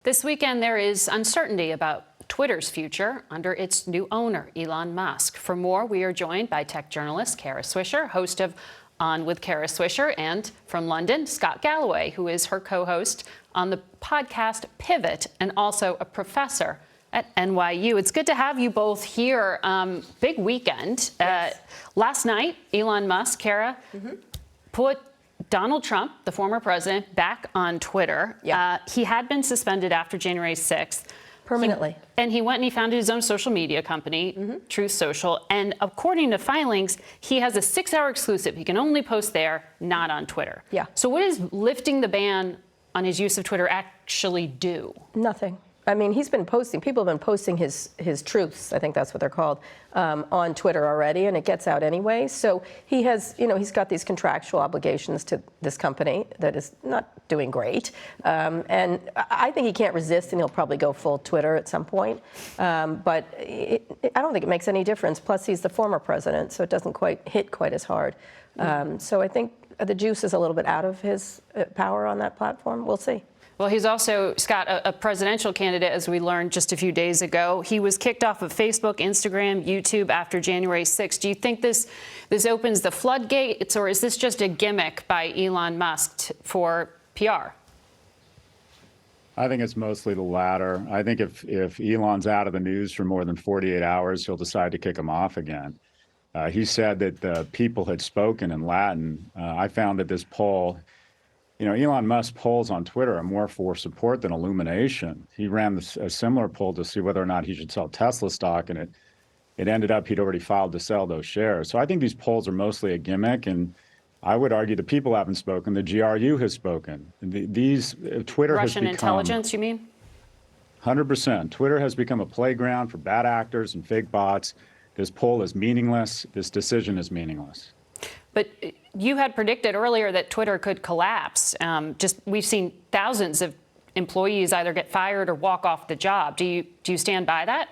This weekend, there is uncertainty about Twitter's future under its new owner, Elon Musk. For more, we are joined by tech journalist Kara Swisher, host of On with Kara Swisher, and from London, Scott Galloway, who is her co-host on the podcast Pivot and also a professor at NYU. It's good to have you both here. Big weekend. Yes. Last night, Elon Musk, Kara, put Donald Trump, the former president, back on Twitter. Yeah. He had been suspended after January 6th. Permanently. He went and he founded his own social media company, Truth Social. And according to filings, he has a 6-hour exclusive. He can only post there, not on Twitter. Yeah. So what does lifting the ban on his use of Twitter actually do? Nothing. I mean, he's been posting, people have been posting his truths, I think that's what they're called, on Twitter already, and it gets out anyway. So he has, he's got these contractual obligations to this company that is not doing great. And I think he can't resist, and he'll probably go full Twitter at some point. But I don't think it makes any difference. Plus, he's the former president, so it doesn't quite hit quite as hard. So I think the juice is a little bit out of his power on that platform. We'll see. Well, he's also, Scott, a presidential candidate, as we learned just a few days ago. He was kicked off of Facebook, Instagram, YouTube after January 6th. Do you think this opens the floodgates, or is this just a gimmick by Elon Musk for PR? I think it's mostly the latter. I think if Elon's out of the news for more than 48 hours, he'll decide to kick him off again. He said that the people had spoken in Latin. I found that this poll, Elon Musk polls on Twitter are more for support than illumination. He ran a similar poll to see whether or not he should sell Tesla stock, and it ended up he'd already filed to sell those shares. So I think these polls are mostly a gimmick, and I would argue the people haven't spoken. The GRU has spoken. Twitter Russian has become, intelligence, you mean? 100%. Twitter has become a playground for bad actors and fake bots. This poll is meaningless. This decision is meaningless. But you had predicted earlier that Twitter could collapse. We've seen thousands of employees either get fired or walk off the job. Do you stand by that?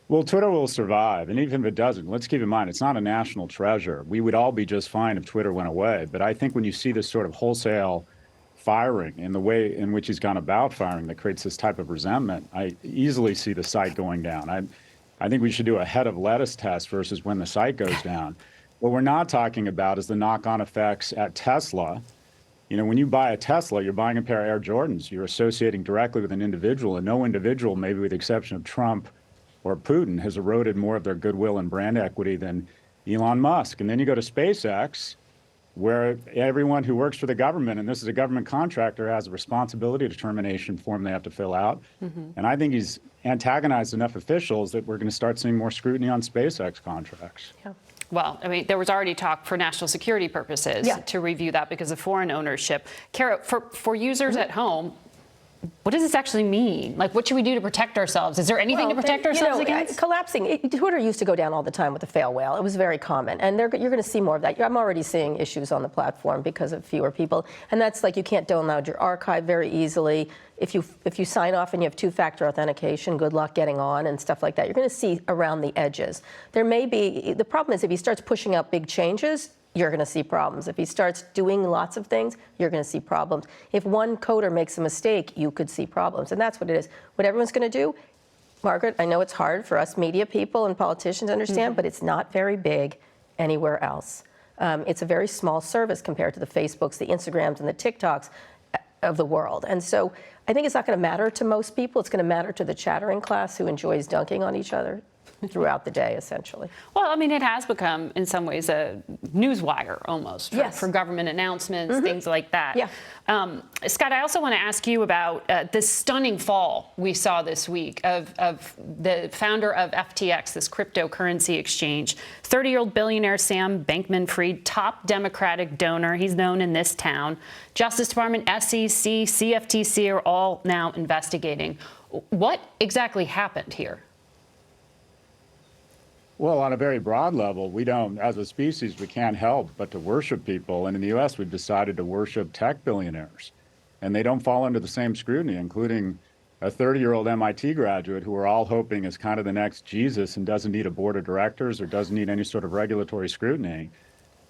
Well, Twitter will survive, and even if it doesn't, let's keep in mind it's not a national treasure. We would all be just fine if Twitter went away. But I think when you see this sort of wholesale firing and the way in which he's gone about firing that creates this type of resentment, I easily see the site going down. I think we should do a head of lettuce test versus when the site goes down. What we're not talking about is the knock-on effects at Tesla. When you buy a Tesla, you're buying a pair of Air Jordans. You're associating directly with an individual, and no individual, maybe with the exception of Trump or Putin, has eroded more of their goodwill and brand equity than Elon Musk. And then you go to SpaceX, where everyone who works for the government, and this is a government contractor, has a responsibility determination form they have to fill out. And I think he's antagonized enough officials that we're going to start seeing more scrutiny on SpaceX contracts. Yeah. Well, I mean, there was already talk for national security purposes to review that because of foreign ownership. Kara, for users at home, what does this actually mean? Like, what should we do to protect ourselves? Is there anything to protect ourselves against? Collapsing. Twitter used to go down all the time with the fail whale. It was very common. And you're going to see more of that. I'm already seeing issues on the platform because of fewer people. And that's like you can't download your archive very easily. If you sign off and you have two-factor authentication, good luck getting on and stuff like that. You're going to see around the edges. There may be, the problem is if he starts pushing out big changes, you're going to see problems. If he starts doing lots of things, you're going to see problems. If one coder makes a mistake, you could see problems. And that's what it is. What everyone's going to do, Margaret, I know it's hard for us media people and politicians to understand, but it's not very big anywhere else. It's a very small service compared to the Facebooks, the Instagrams, and the TikToks of the world. And so I think it's not going to matter to most people. It's going to matter to the chattering class who enjoys dunking on each other throughout the day, essentially. Well, I mean, it has become, in some ways, a newswire almost for government announcements, things like that. Yeah. Scott, I also want to ask you about this stunning fall we saw this week of the founder of FTX, this cryptocurrency exchange, 30-year-old billionaire Sam Bankman-Fried, top Democratic donor. He's known in this town. Justice Department, SEC, CFTC are all now investigating. What exactly happened here? Well, on a very broad level, we don't, as a species, we can't help but to worship people. And in the U.S., we've decided to worship tech billionaires. And they don't fall under the same scrutiny, including a 30-year-old MIT graduate who we're all hoping is kind of the next Jesus and doesn't need a board of directors or doesn't need any sort of regulatory scrutiny.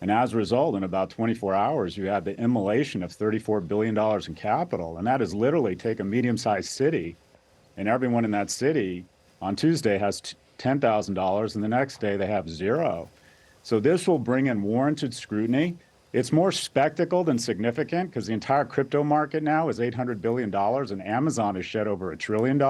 And as a result, in about 24 hours, you had the immolation of $34 billion in capital. And that has literally taken a medium-sized city, and everyone in that city on Tuesday has $10,000, and the next day they have zero. So this will bring in warranted scrutiny. It's more spectacle than significant because the entire crypto market now is $800 billion, and Amazon has shed over $1 trillion.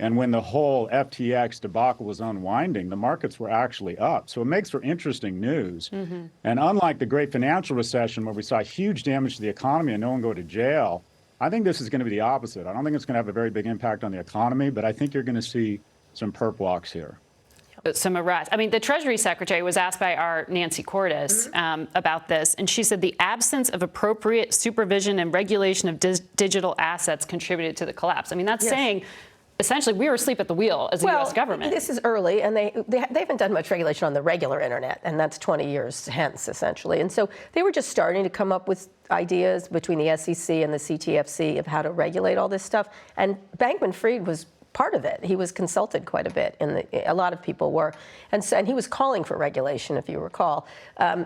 And when the whole FTX debacle was unwinding, the markets were actually up. So it makes for interesting news. And unlike the great financial recession where we saw huge damage to the economy and no one go to jail, I think this is going to be the opposite. I don't think it's going to have a very big impact on the economy, but I think you're going to see some perp walks here. Some arrests. I mean, the Treasury Secretary was asked by our Nancy Cordes about this, and she said the absence of appropriate supervision and regulation of digital assets contributed to the collapse. I mean, that's saying essentially we were asleep at the wheel as the U.S. government. This is early, and they haven't done much regulation on the regular internet, and that's 20 years hence, essentially. And so they were just starting to come up with ideas between the SEC and the CTFC of how to regulate all this stuff. And Bankman-Fried was part of it. He was consulted quite a bit, and a lot of people were. And he was calling for regulation, if you recall,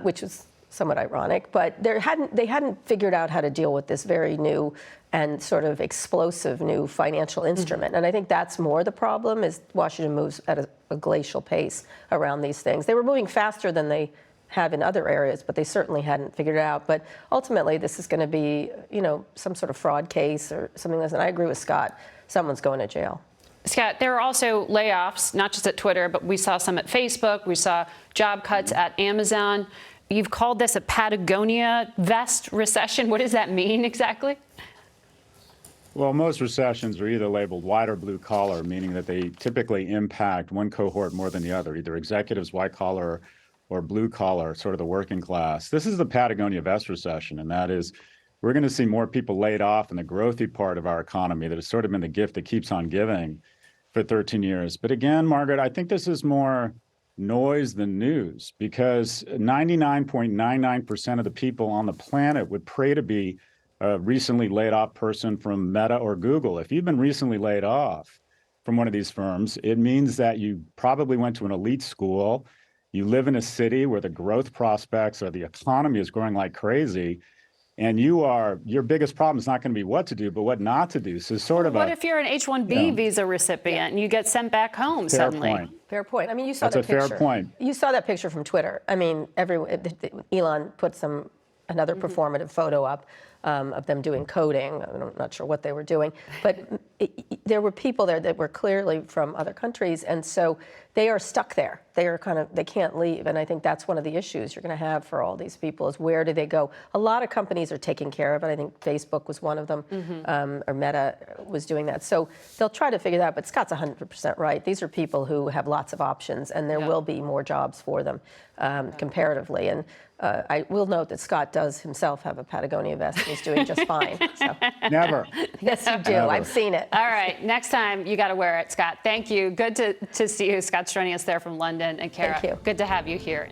which was somewhat ironic. But they hadn't figured out how to deal with this very new and sort of explosive new financial instrument. And I think that's more the problem, is Washington moves at a glacial pace around these things. They were moving faster than they have in other areas, but they certainly hadn't figured it out. But ultimately, this is going to be, some sort of fraud case or something like that. And I agree with Scott. Someone's going to jail. Scott, there are also layoffs, not just at Twitter, but we saw some at Facebook. We saw job cuts at Amazon. You've called this a Patagonia vest recession. What does that mean exactly? Well, most recessions are either labeled white or blue collar, meaning that they typically impact one cohort more than the other, either executives, white collar, or blue collar, sort of the working class. This is the Patagonia vest recession, and that is we're going to see more people laid off in the growthy part of our economy that has sort of been the gift that keeps on giving for 13 years. But again, Margaret, I think this is more noise than news, because 99.99% of the people on the planet would pray to be a recently laid off person from Meta or Google. If you've been recently laid off from one of these firms, it means that you probably went to an elite school, you live in a city where the growth prospects or the economy is growing like crazy, and your biggest problem is not going to be what to do, but what not to do. So what if you're an H-1B visa recipient and you get sent back home suddenly? Fair point. I mean, you saw that picture. That's a fair point. You saw that picture from Twitter. I mean, Elon put another performative photo up of them doing coding. I'm not sure what they were doing, but there were people there that were clearly from other countries, and so they are stuck there. They can't leave, and I think that's one of the issues you're going to have for all these people is where do they go? A lot of companies are taking care of it. I think Facebook was one of them, or Meta was doing that. So they'll try to figure that out, but Scott's 100% right. These are people who have lots of options, and there will be more jobs for them comparatively. And I will note that Scott does himself have a Patagonia vest, and he's doing just fine. So. Never. Yes, you do. Never. I've seen it. All right. Next time, you got to wear it, Scott. Thank you. Good to see you. Scott's joining us there from London. And Kara, Thank you. Good to have you here.